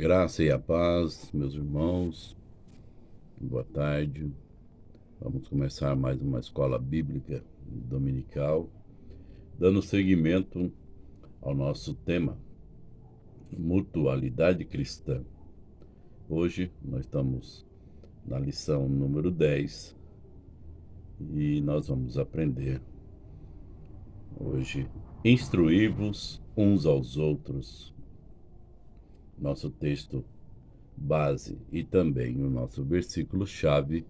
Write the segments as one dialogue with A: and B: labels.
A: Graça e a paz, meus irmãos, boa tarde. Vamos começar mais uma escola bíblica dominical, dando seguimento ao nosso tema, mutualidade cristã. Hoje nós estamos na lição número 10 e nós vamos aprender hoje, instruir-vos uns aos outros. Nosso texto base e também o nosso versículo-chave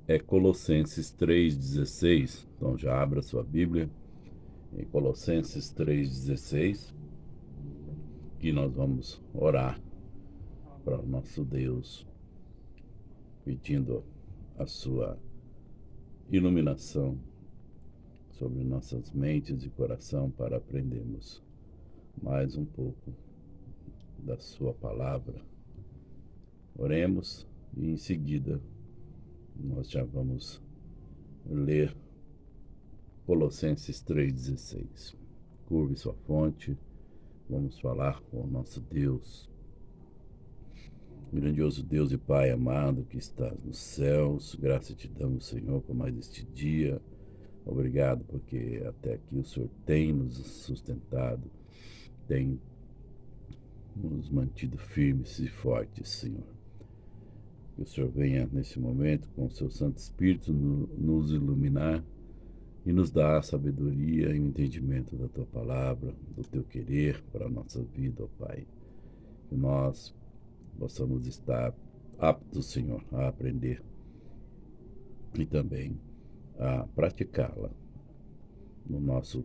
A: é Colossenses 3,16. Então já abra sua Bíblia em Colossenses 3,16, que nós vamos orar para o nosso Deus, pedindo a sua iluminação sobre nossas mentes e coração para aprendermos mais um pouco da sua palavra. Oremos e em seguida nós já vamos ler Colossenses 3,16. Curve sua fonte, vamos falar com o nosso Deus. Grandioso Deus e Pai amado que estás nos céus, graça te damos, Senhor, por mais este dia. Obrigado porque até aqui o Senhor tem nos sustentado, tem nos mantido firmes e fortes, Senhor. Que o Senhor venha nesse momento com o seu Santo Espírito nos iluminar e nos dar a sabedoria e o entendimento da tua palavra, do teu querer para a nossa vida, ó Pai. Que nós possamos estar aptos, Senhor, a aprender e também a praticá-la no nosso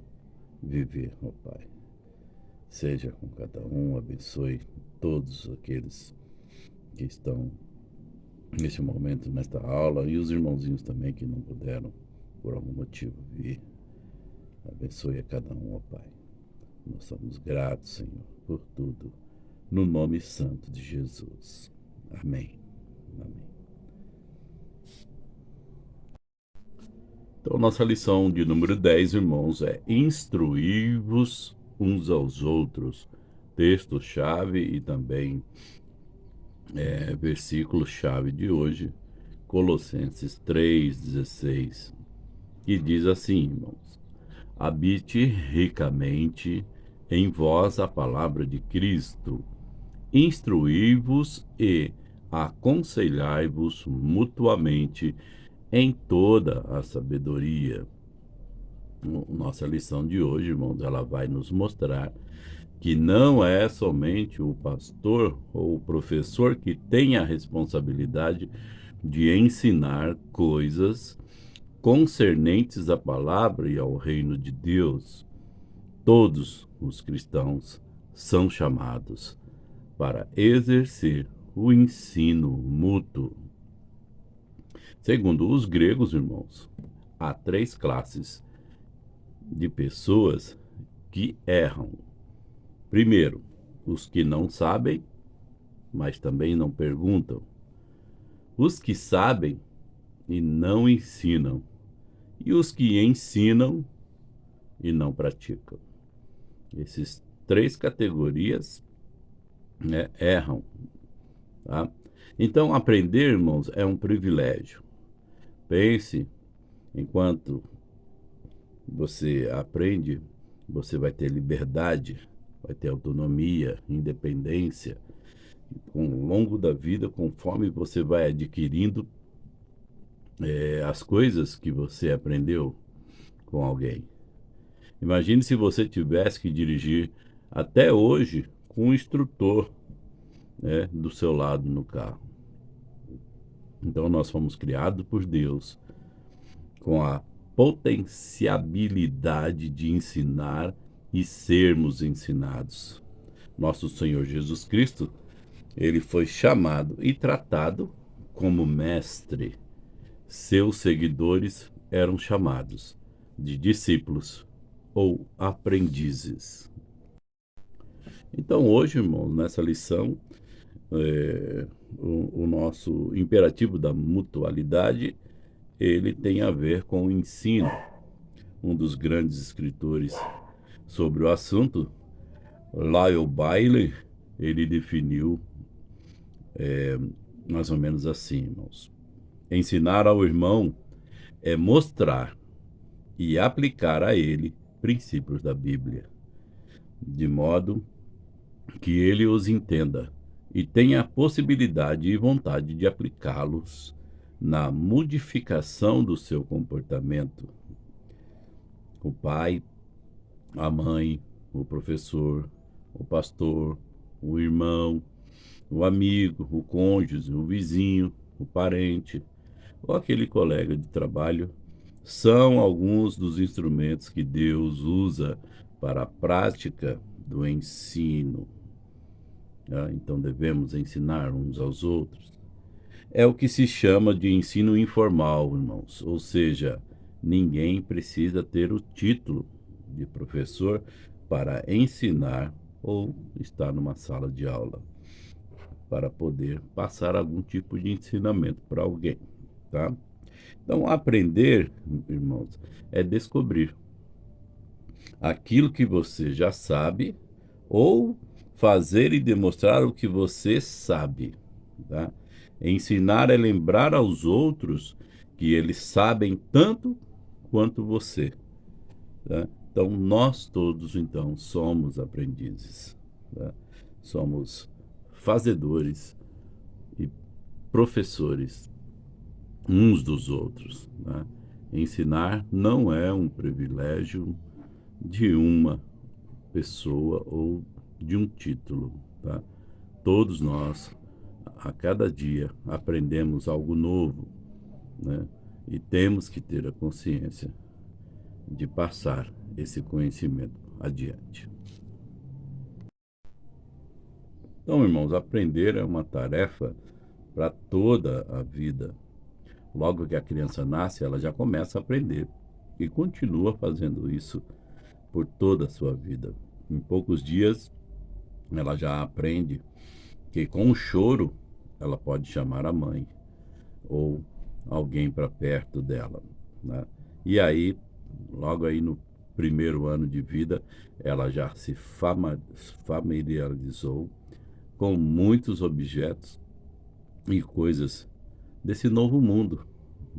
A: viver, ó Pai. Seja com cada um, abençoe todos aqueles que estão neste momento, nesta aula, e os irmãozinhos também que não puderam, por algum motivo, vir. Abençoe a cada um, ó Pai. Nós somos gratos, Senhor, por tudo, no nome santo de Jesus. Amém. Amém. Então, nossa lição de número 10, irmãos, é instruir-vos uns aos outros. Texto-chave e também versículo-chave de hoje, Colossenses 3,16, que diz assim, irmãos: habite ricamente em vós a palavra de Cristo, instruí-vos e aconselhai-vos mutuamente em toda a sabedoria. Nossa lição de hoje, irmãos, ela vai nos mostrar que não é somente o pastor ou o professor que tem a responsabilidade de ensinar coisas concernentes à palavra e ao reino de Deus. Todos os cristãos são chamados para exercer o ensino mútuo. Segundo os gregos, irmãos, há 3 classes de pessoas que erram. Primeiro, os que não sabem, mas também não perguntam. Os que sabem e não ensinam. E os que ensinam e não praticam. Essas 3 categorias, erram. Tá? Então, aprender, irmãos, é um privilégio. Pense, enquanto você aprende, você vai ter liberdade, vai ter autonomia, independência. Ao longo da vida, conforme você vai adquirindo as coisas que você aprendeu com alguém. Imagine se você tivesse que dirigir até hoje com um instrutor, do seu lado no carro. Então nós fomos criados por Deus com a potencialidade de ensinar e sermos ensinados. Nosso Senhor Jesus Cristo, ele foi chamado e tratado como mestre. Seus seguidores eram chamados de discípulos ou aprendizes. Então hoje, irmãos, nessa lição, o nosso imperativo da mutualidade, ele tem a ver com o ensino. Um dos grandes escritores sobre o assunto, Lyle Bailey, ele definiu mais ou menos assim, irmãos. Ensinar ao irmão é mostrar e aplicar a ele princípios da Bíblia, de modo que ele os entenda e tenha a possibilidade e vontade de aplicá-los na modificação do seu comportamento. O pai, a mãe, o professor, o pastor, o irmão, o amigo, o cônjuge, o vizinho, o parente ou aquele colega de trabalho são alguns dos instrumentos que Deus usa para a prática do ensino. Então devemos ensinar uns aos outros. É o que se chama de ensino informal, irmãos, ou seja, ninguém precisa ter o título de professor para ensinar ou estar numa sala de aula, para poder passar algum tipo de ensinamento para alguém, tá? Então, aprender, irmãos, é descobrir aquilo que você já sabe ou fazer e demonstrar o que você sabe, tá? Ensinar é lembrar aos outros que eles sabem tanto quanto você, tá? Então, nós todos, então, somos aprendizes, tá? Somos fazedores e professores uns dos outros, né? Ensinar não é um privilégio de uma pessoa ou de um título, tá? Todos nós, a cada dia, aprendemos algo novo, né? E temos que ter a consciência de passar esse conhecimento adiante. Então, irmãos, aprender é uma tarefa para toda a vida. Logo que a criança nasce, ela já começa a aprender e continua fazendo isso por toda a sua vida. Em poucos dias, ela já aprende que com um choro ela pode chamar a mãe ou alguém para perto dela, né? E aí, logo aí no primeiro ano de vida, ela já se familiarizou com muitos objetos e coisas desse novo mundo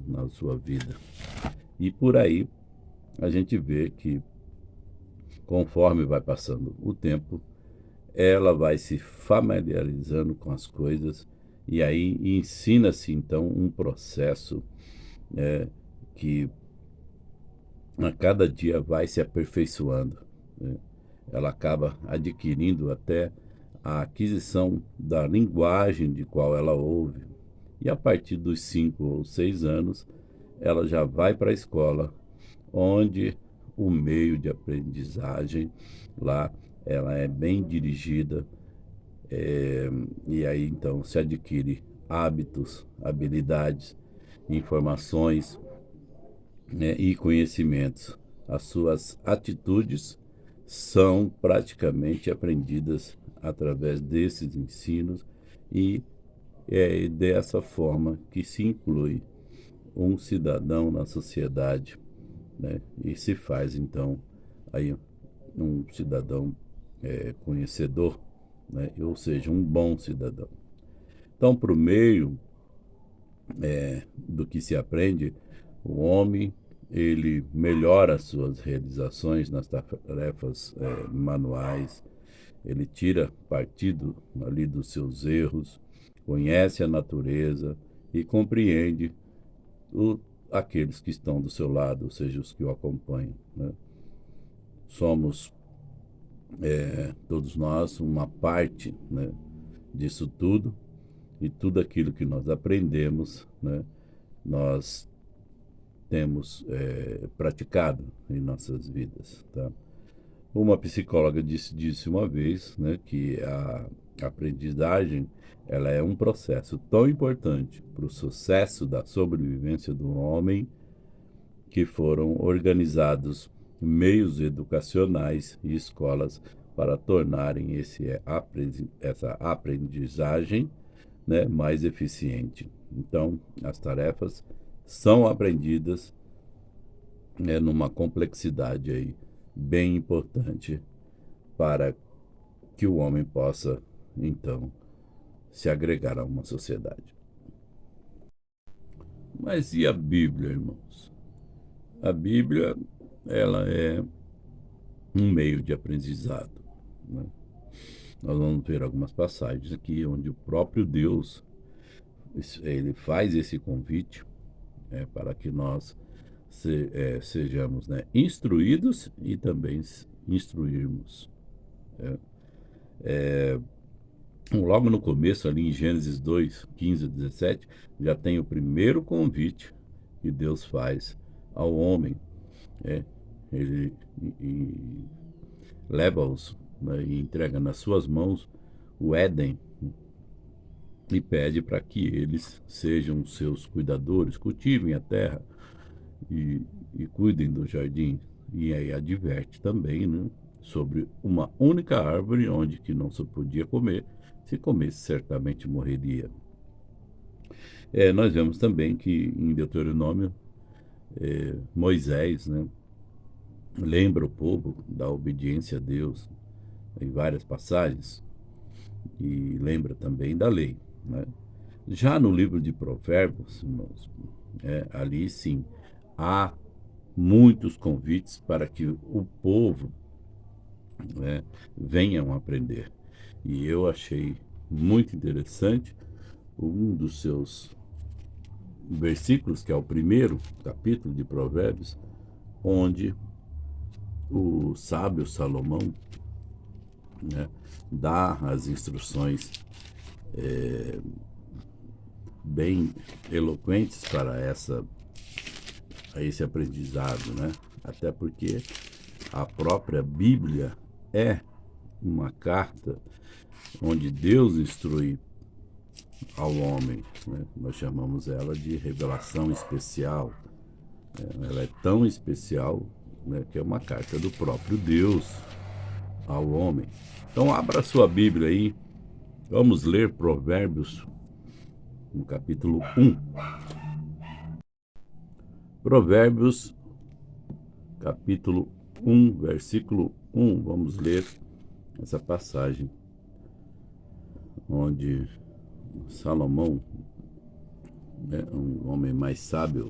A: na sua vida. E por aí a gente vê que conforme vai passando o tempo, ela vai se familiarizando com as coisas e aí ensina-se então um processo que a cada dia vai se aperfeiçoando, né? Ela acaba adquirindo até a aquisição da linguagem de qual ela ouve. E a partir dos 5 ou 6 anos, ela já vai para a escola, onde o meio de aprendizagem lá ela é bem dirigida, e aí então se adquire hábitos, habilidades, informações, né, e conhecimentos. As suas atitudes são praticamente aprendidas através desses ensinos e é dessa forma que se inclui um cidadão na sociedade, né? E se faz então aí um cidadão conhecedor, né? Ou seja, um bom cidadão. Então, por meio do que se aprende, o homem ele melhora as suas realizações nas tarefas manuais, ele tira partido ali dos seus erros, conhece a natureza e compreende o, aqueles que estão do seu lado, ou seja, os que o acompanham, né? Somos todos nós uma parte, né, disso tudo e tudo aquilo que nós aprendemos, né, nós temos praticado em nossas vidas, tá? Uma psicóloga disse uma vez, né, que a aprendizagem ela é um processo tão importante para o sucesso da sobrevivência do homem que foram organizados meios educacionais e escolas para tornarem essa aprendizagem, né, mais eficiente. Então, as tarefas são aprendidas, né, numa complexidade aí bem importante para que o homem possa, então, se agregar a uma sociedade. Mas e a Bíblia, irmãos? A Bíblia, ela é um meio de aprendizado, né? Nós vamos ver algumas passagens aqui onde o próprio Deus ele faz esse convite para que nós sejamos, né, instruídos e também instruirmos. Logo no começo, ali em Gênesis 2, 15 a 17, já tem o primeiro convite que Deus faz ao homem. É, ele leva-os, né, e entrega nas suas mãos o Éden e pede para que eles sejam seus cuidadores, cultivem a terra e cuidem do jardim. E aí adverte também, né, sobre uma única árvore onde que não se podia comer, se comesse certamente morreria. Nós vemos também que em Deuteronômio, Moisés, né, lembra o povo da obediência a Deus em várias passagens e lembra também da lei, né? Já no livro de Provérbios, irmãos, ali sim há muitos convites para que o povo, né, venham aprender. E eu achei muito interessante um dos seus versículos, que é o primeiro capítulo de Provérbios, onde o sábio Salomão, né, dá as instruções bem eloquentes para esse aprendizado, né? Até porque a própria Bíblia é uma carta onde Deus instrui ao homem, né? Nós chamamos ela de revelação especial. Ela é tão especial, né, que é uma carta do próprio Deus ao homem. Então abra sua Bíblia aí, vamos ler Provérbios no capítulo 1. Provérbios, capítulo 1, versículo 1. Vamos ler essa passagem onde Salomão, né, um homem mais sábio,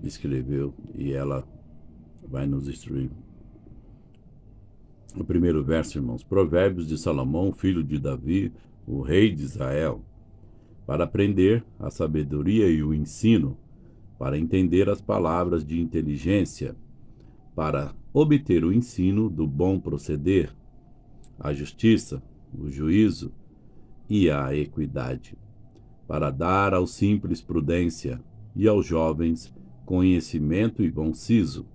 A: escreveu e ela vai nos instruir. O primeiro verso, irmãos: Provérbios de Salomão, filho de Davi, o rei de Israel, para aprender a sabedoria e o ensino, para entender as palavras de inteligência, para obter o ensino do bom proceder, a justiça, o juízo e a equidade, para dar aos simples prudência e aos jovens conhecimento e bom siso.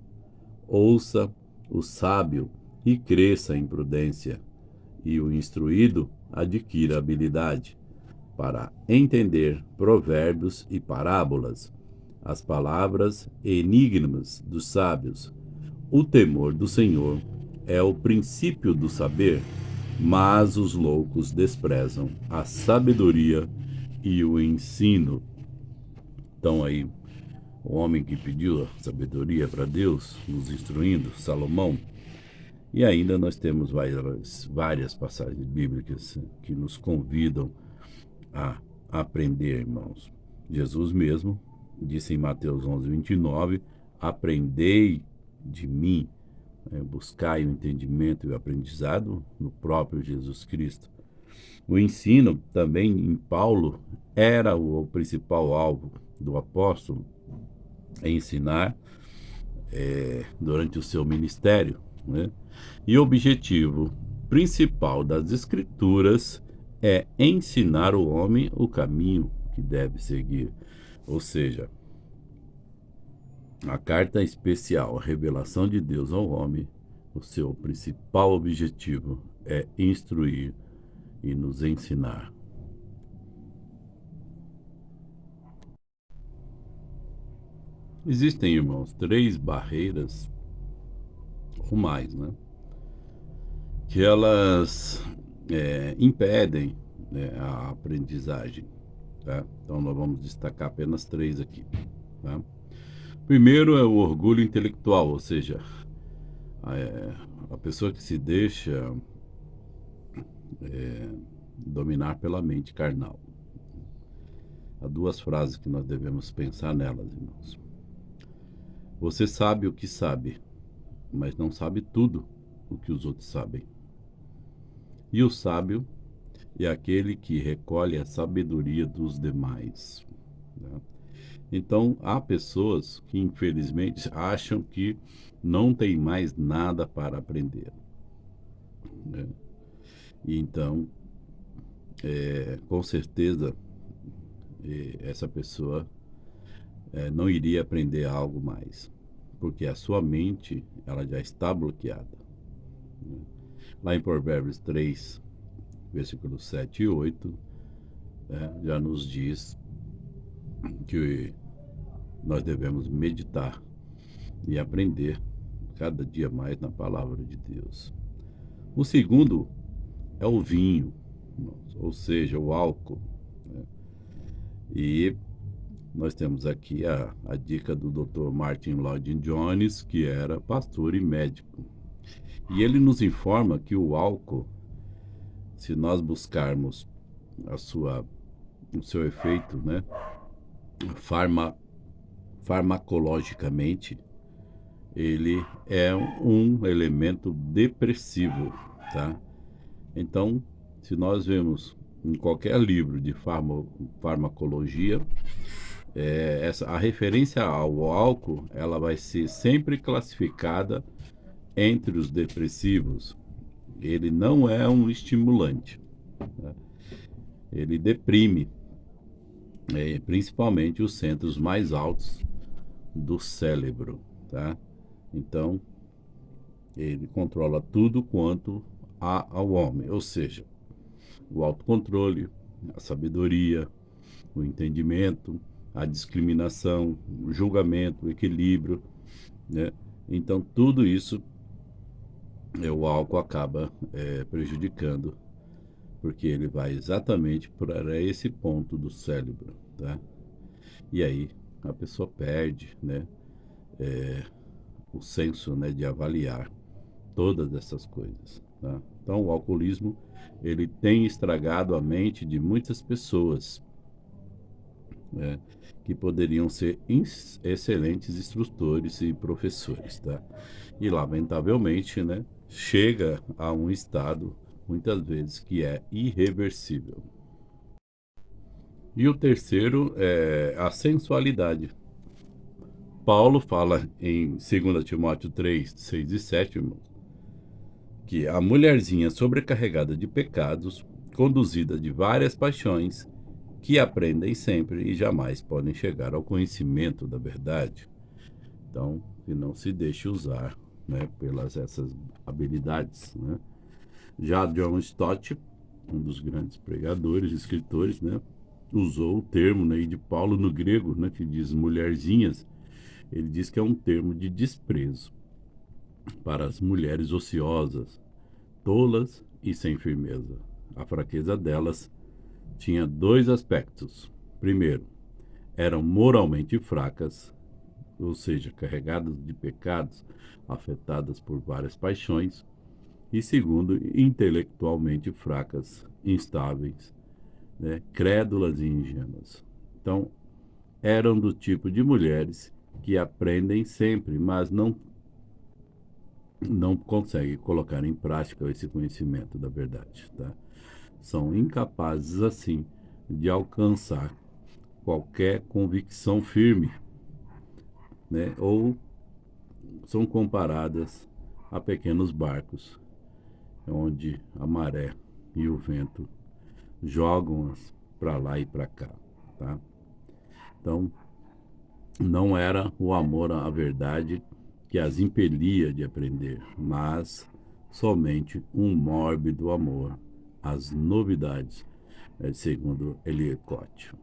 A: Ouça o sábio e cresça em prudência, e o instruído adquira habilidade, para entender provérbios e parábolas, as palavras e enigmas dos sábios. O temor do Senhor é o princípio do saber, mas os loucos desprezam a sabedoria e o ensino. Então aí, o homem que pediu a sabedoria para Deus, nos instruindo, Salomão. E ainda nós temos várias passagens bíblicas que nos convidam a aprender, irmãos. Jesus mesmo disse em Mateus 11:29, aprendei de mim, buscai o entendimento e o aprendizado no próprio Jesus Cristo. O ensino também em Paulo era o principal alvo do apóstolo, ensinar durante o seu ministério, né? E o objetivo principal das Escrituras é ensinar o homem o caminho que deve seguir. Ou seja, a carta especial, a revelação de Deus ao homem, o seu principal objetivo é instruir e nos ensinar. Existem, irmãos, 3 barreiras ou mais, né, que elas impedem, né, a aprendizagem, tá? Então nós vamos destacar apenas 3 aqui, tá? Primeiro é o orgulho intelectual, ou seja, a pessoa que se deixa dominar pela mente carnal. Há duas frases que nós devemos pensar nelas, irmãos. Você sabe o que sabe, mas não sabe tudo o que os outros sabem. E o sábio é aquele que recolhe a sabedoria dos demais, né? Então, há pessoas que, infelizmente, acham que não tem mais nada para aprender, né? E então, com certeza, essa pessoa não iria aprender algo mais, porque a sua mente ela já está bloqueada, né? Lá em Provérbios 3, versículos 7 e 8, já nos diz que nós devemos meditar e aprender cada dia mais na palavra de Deus. O segundo é o vinho, ou seja, o álcool, né? E nós temos aqui a dica do Dr. Martin Lloyd Jones, que era pastor e médico. E ele nos informa que o álcool, se nós buscarmos o seu efeito, né, farmacologicamente, ele é um elemento depressivo, tá? Então, se nós vemos em qualquer livro de farmacologia, a referência ao álcool, ela vai ser sempre classificada entre os depressivos. Ele não é um estimulante, né? Ele deprime, principalmente os centros mais altos do cérebro, tá? Então, ele controla tudo quanto há ao homem, ou seja, o autocontrole, a sabedoria, o entendimento, a discriminação, o julgamento, o equilíbrio, né? Então, tudo isso o álcool acaba prejudicando, porque ele vai exatamente para esse ponto do cérebro, tá? E aí a pessoa perde, né, o senso, né, de avaliar todas essas coisas, tá? Então, o alcoolismo ele tem estragado a mente de muitas pessoas, né, que poderiam ser excelentes instrutores e professores, tá? E lamentavelmente, né, chega a um estado muitas vezes que é irreversível. E o terceiro é a sensualidade. Paulo fala em 2 Timóteo 3, 6 e 7, irmãos, que a mulherzinha sobrecarregada de pecados, conduzida de várias paixões, que aprendem sempre e jamais podem chegar ao conhecimento da verdade. Então, que não se deixe usar, né, pelas essas habilidades, né? Já John Stott, um dos grandes pregadores, escritores, né, usou o termo, né, de Paulo no grego, né, que diz mulherzinhas. Ele diz que é um termo de desprezo para as mulheres ociosas, tolas e sem firmeza. A fraqueza delas tinha dois aspectos. Primeiro, eram moralmente fracas, ou seja, carregadas de pecados, afetadas por várias paixões. E segundo, intelectualmente fracas, instáveis, né, crédulas e ingênuas. Então, eram do tipo de mulheres que aprendem sempre, mas não conseguem colocar em prática esse conhecimento da verdade, tá? São incapazes, assim, de alcançar qualquer convicção firme, né? Ou são comparadas a pequenos barcos, onde a maré e o vento jogam-as para lá e para cá, tá? Então, não era o amor à verdade que as impelia de aprender, mas somente um mórbido amor às novidades, segundo Ellicott.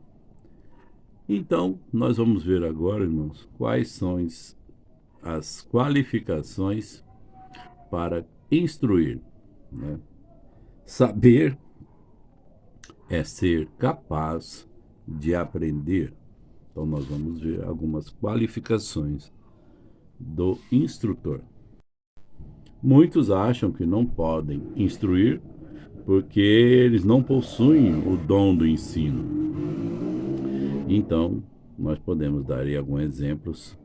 A: Então, nós vamos ver agora, irmãos, quais são as qualificações para instruir, né? Saber é ser capaz de aprender. Então, nós vamos ver algumas qualificações do instrutor. Muitos acham que não podem instruir porque eles não possuem o dom do ensino. Então, nós podemos dar aí alguns exemplos,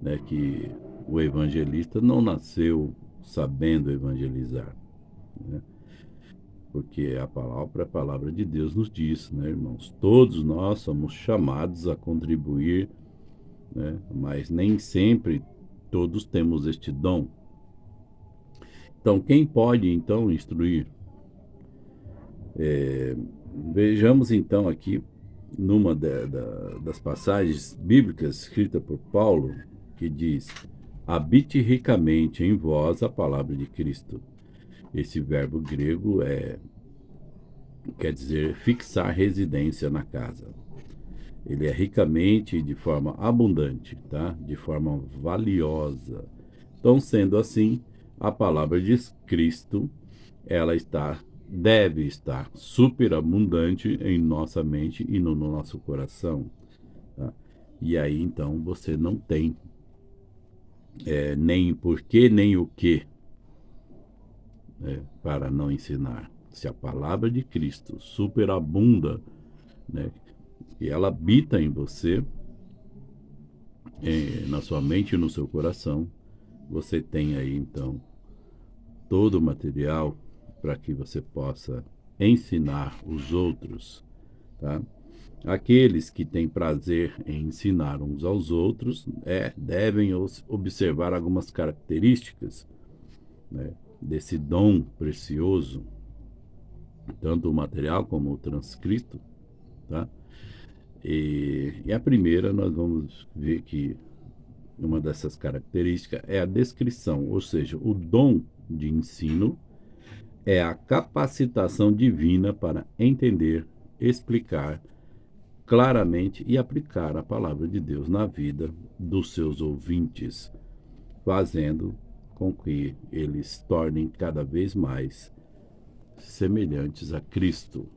A: né, que o evangelista não nasceu sabendo evangelizar, né? Porque a palavra de Deus nos diz, né, irmãos? Todos nós somos chamados a contribuir, né? Mas nem sempre todos temos este dom. Então, quem pode, então, instruir? Vejamos, então, aqui, numa das passagens bíblicas escrita por Paulo, que diz: habite ricamente em vós a palavra de Cristo. Esse verbo grego quer dizer fixar residência na casa. Ele é ricamente, de forma abundante, tá? De forma valiosa. Então, sendo assim, a palavra de Cristo, deve estar superabundante em nossa mente e no nosso coração, tá? E aí, então, você não tem nem porquê, nem o que, né, para não ensinar. Se a palavra de Cristo superabunda, né, e ela habita em você, na sua mente e no seu coração, você tem aí então todo o material para que você possa ensinar os outros, tá? Aqueles que têm prazer em ensinar uns aos outros devem observar algumas características, né, desse dom precioso, tanto o material como o transcrito, tá? E a primeira, nós vamos ver que uma dessas características é a descrição, ou seja, o dom de ensino é a capacitação divina para entender, explicar claramente e aplicar a palavra de Deus na vida dos seus ouvintes, fazendo com que eles tornem cada vez mais semelhantes a Cristo.